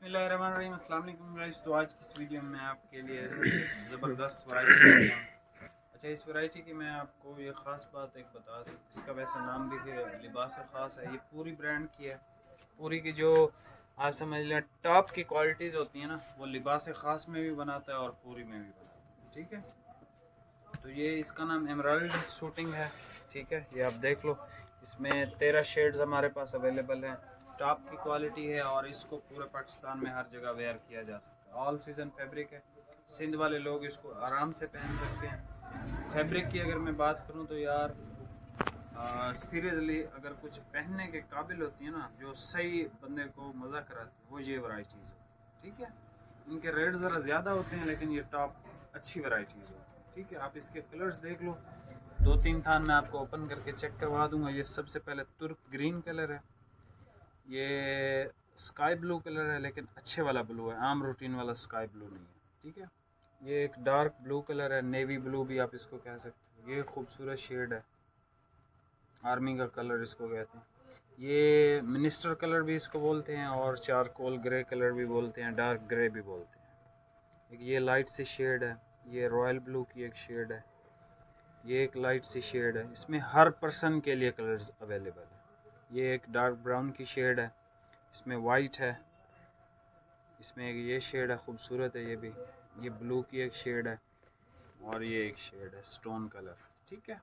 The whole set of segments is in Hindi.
बिस्मिल्लाहिर्रहमानिर्रहीम। अस्सलाम वालेकुम गाइस। तो आज की इस वीडियो में मैं आपके लिए ज़बरदस्त वैरायटी लेके आया हूँ। अच्छा, इस वैरायटी की मैं आपको ये ख़ास बात एक बता दूँ, इसका वैसे नाम भी है लिबास ख़ास है। ये पूरी ब्रांड की है। पूरी की जो आप समझ लें टॉप की क्वालिटीज़ होती हैं ना, वो लिबास ख़ास में भी बनाता है और पूरी में भी बनाता है। ठीक है, तो ये इसका नाम एमराल्ड शूटिंग है। ठीक है, ये आप देख लो, इसमें 13 शेड्स हमारे पास अवेलेबल हैं। टॉप की क्वालिटी है और इसको पूरे पाकिस्तान में हर जगह वेयर किया जा सकता है। ऑल सीज़न फैब्रिक है। सिंध वाले लोग इसको आराम से पहन सकते हैं। फैब्रिक की अगर मैं बात करूं तो यार सीरियसली अगर कुछ पहनने के काबिल होती है ना, जो सही बंदे को मज़ा कराती है, वो ये वैराइटीज़ होती है। ठीक है, इनके रेट ज़रा ज़्यादा होते हैं लेकिन ये टॉप अच्छी वैराइटीज़ होती है। ठीक है, आप इसके कलर्स देख लो। 2-3 थान मैं आपको ओपन करके चेक करवा दूंगा। ये सबसे पहले तुर्क ग्रीन कलर है। ये स्काई ब्लू कलर है लेकिन अच्छे वाला ब्लू है, आम रूटीन वाला स्काई ब्लू नहीं है। ठीक है, ये एक डार्क ब्लू कलर है, नेवी ब्लू भी आप इसको कह सकते हो। ये खूबसूरत शेड है, आर्मी का कलर इसको कहते हैं। ये मिनिस्टर कलर भी इसको बोलते हैं और चारकोल ग्रे कलर भी बोलते हैं, डार्क ग्रे भी बोलते हैं। एक ये लाइट सी शेड है, ये रॉयल ब्लू की एक शेड है, ये एक लाइट सी शेड है। इसमें हर पर्सन के लिए कलर्स अवेलेबल है। ये एक डार्क ब्राउन की शेड है, इसमें वाइट है, इसमें एक ये शेड है, खूबसूरत है ये भी। ये ब्लू की एक शेड है और ये एक शेड है स्टोन कलर। ठीक है,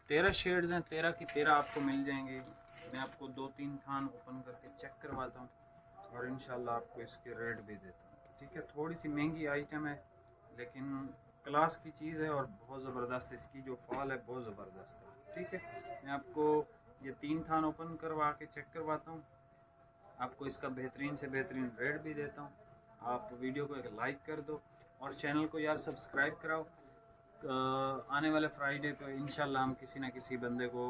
13 शेड्स हैं, 13 की 13 आपको मिल जाएंगे। मैं आपको 2-3 थान ओपन करके चेक करवाता हूँ और इंशाल्लाह आपको इसके रेट भी देता हूँ। ठीक है, थोड़ी सी महंगी आइटम है लेकिन क्लास की चीज़ है और बहुत ज़बरदस्त, इसकी जो फॉल है बहुत ज़बरदस्त है। ठीक है, मैं आपको ये 3 थान ओपन करवा के चेक करवाता हूँ, आपको इसका बेहतरीन से बेहतरीन रेट भी देता हूँ। आप वीडियो को एक लाइक कर दो और चैनल को यार सब्सक्राइब कराओ। आने वाले फ्राइडे पे इंशाल्लाह हम किसी न किसी बंदे को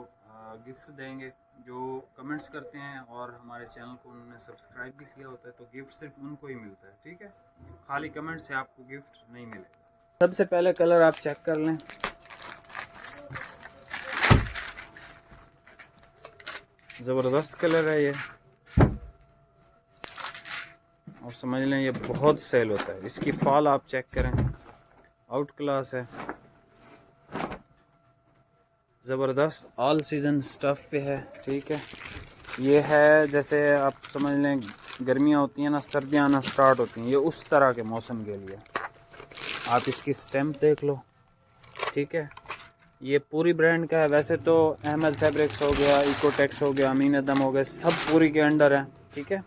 गिफ्ट देंगे जो कमेंट्स करते हैं और हमारे चैनल को उन्होंने सब्सक्राइब भी किया होता है, तो गिफ्ट सिर्फ उनको ही मिलता है। ठीक है, खाली कमेंट से आपको गिफ्ट नहीं मिलेगा। सबसे पहले कलर आप चेक कर लें, ज़बरदस्त कलर है ये, आप समझ लें ये बहुत सेल होता है। इसकी फॉल आप चेक करें, आउट क्लास है, ज़बरदस्त ऑल सीज़न स्टफ़ पे है। ठीक है, ये है जैसे आप समझ लें गर्मियाँ होती हैं ना, सर्दियाँ आना स्टार्ट होती हैं, ये उस तरह के मौसम के लिए। आप इसकी स्टैम्प देख लो। ठीक है, ये पूरी ब्रांड का है। वैसे तो अहमद फैब्रिक्स हो गया, इकोटेक्स हो गया, अमीन अदम हो गए, सब पूरी के अंडर है। ठीक है,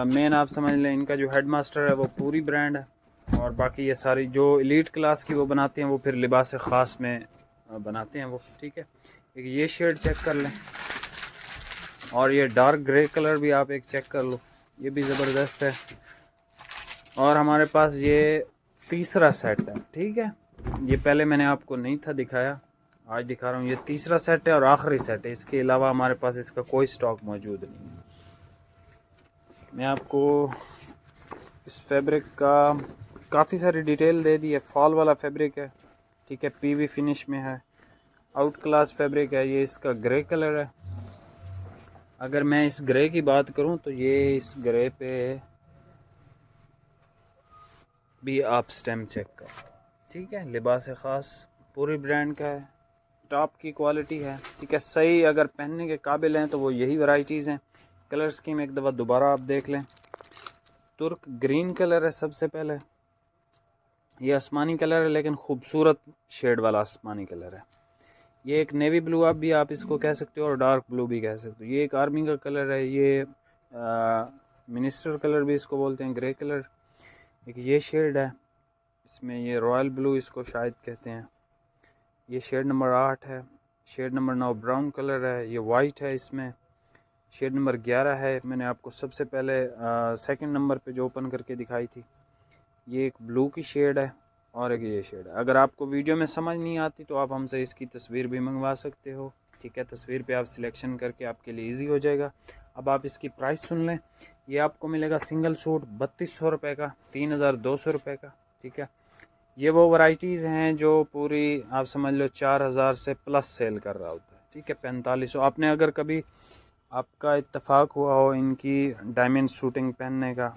मेन आप समझ लें इनका जो हेड मास्टर है वो पूरी ब्रांड है और बाकी ये सारी जो एलीट क्लास की वो बनाते हैं वो फिर लिबास ख़ास में बनाते हैं वो। ठीक है, एक ये शेड चेक कर लें और ये डार्क ग्रे कलर भी आप एक चेक कर लो, ये भी ज़बरदस्त है। और हमारे पास ये तीसरा सेट है। ठीक है, ये पहले मैंने आपको नहीं था दिखाया, आज दिखा रहा हूँ। ये तीसरा सेट है और आखिरी सेट है, इसके अलावा हमारे पास इसका कोई स्टॉक मौजूद नहीं है। मैं आपको इस फैब्रिक का काफ़ी सारी डिटेल दे दी है। फॉल वाला फैब्रिक है। ठीक है, पीवी फिनिश में है, आउट क्लास फैब्रिक है। ये इसका ग्रे कलर है। अगर मैं इस ग्रे की बात करूं तो ये इस ग्रे पे भी आप स्टेम चेक करो। ठीक है, लिबास ख़ास पूरी ब्रांड का है, टॉप की क्वालिटी है। ठीक है, सही अगर पहनने के काबिल हैं तो वो यही वैराइटीज़ हैं। कलर स्कीम एक दफ़ा दोबारा आप देख लें। तुर्क ग्रीन कलर है सबसे पहले, ये आसमानी कलर है लेकिन खूबसूरत शेड वाला आसमानी कलर है। ये एक नेवी ब्लू आप इसको कह सकते हो और डार्क ब्लू भी कह सकते हो। ये एक आर्मी का कलर है, ये मिनिस्टर कलर भी इसको बोलते हैं, ग्रे कलर। एक ये शेड है, इसमें ये रॉयल ब्लू इसको शायद कहते हैं। ये शेड नंबर 8 है। शेड नंबर 9 ब्राउन कलर है। ये वाइट है, इसमें शेड नंबर 11 है। मैंने आपको सबसे पहले सेकंड नंबर पे जो ओपन करके दिखाई थी, ये एक ब्लू की शेड है और एक ये शेड है। अगर आपको वीडियो में समझ नहीं आती तो आप हमसे इसकी तस्वीर भी मंगवा सकते हो। ठीक है, तस्वीर पे आप सिलेक्शन करके आपके लिए इजी हो जाएगा। अब आप इसकी प्राइस सुन लें। ये आपको मिलेगा सिंगल सूट 3200 रुपये का, 3200 रुपये का। ठीक है, ये वो वैराइटीज़ हैं जो पूरी आप समझ लो 4000 से प्लस सेल कर रहा होता है। ठीक है, 4500। आपने अगर कभी आपका इत्तेफाक हुआ हो इनकी डायमंड शूटिंग पहनने का,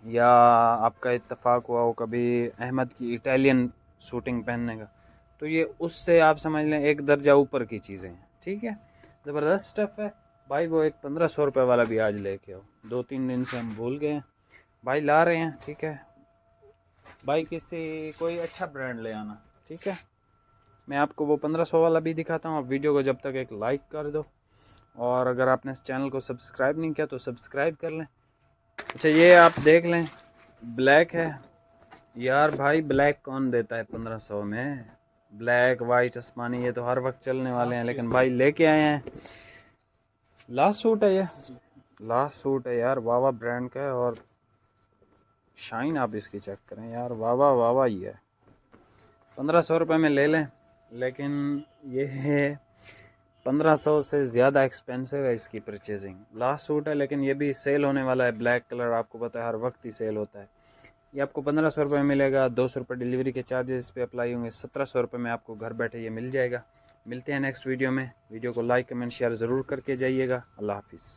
या आपका इत्तेफाक हुआ हो कभी अहमद की इटालियन शूटिंग पहनने का, तो ये उससे आप समझ लें एक दर्जा ऊपर की चीज़ें हैं। ठीक है, ज़बरदस्त स्टफ़ है भाई। वो एक 1500 रुपये वाला भी आज लेके आओ, 2-3 दिन से हम भूल गए हैं भाई, ला रहे हैं। ठीक है भाई, कोई अच्छा ब्रांड ले आना। ठीक है, मैं आपको वो 1500 वाला भी दिखाता हूँ। आप वीडियो को जब तक एक लाइक कर दो, और अगर आपने इस चैनल को सब्सक्राइब नहीं किया तो सब्सक्राइब कर लें। अच्छा, ये आप देख लें, ब्लैक है यार भाई, ब्लैक कौन देता है 1500 में? ब्लैक वाइट आसमानी ये तो हर वक्त चलने वाले हैं, लेकिन भाई लेके आए हैं। लास्ट सूट है ये, लास्ट सूट है यार, वावा ब्रांड का है, और शाइन आप इसकी चेक करें यार, वावा वावा ही है। 1500 रुपये में ले लें, लेकिन ये है 1500 से ज़्यादा एक्सपेंसिव है इसकी परचेजिंग। लास्ट सूट है, लेकिन ये भी सेल होने वाला है। ब्लैक कलर आपको पता है हर वक्त ही सेल होता है। ये आपको 1500 रुपये मिलेगा, 200 रुपये डिलीवरी के चार्जेस पे अप्लाई होंगे, 1700 रुपये में आपको घर बैठे ये मिल जाएगा। मिलते हैं नेक्स्ट वीडियो में। वीडियो को लाइक कमेंट शेयर ज़रूर करके जाइएगा। अल्लाह हाफिज़।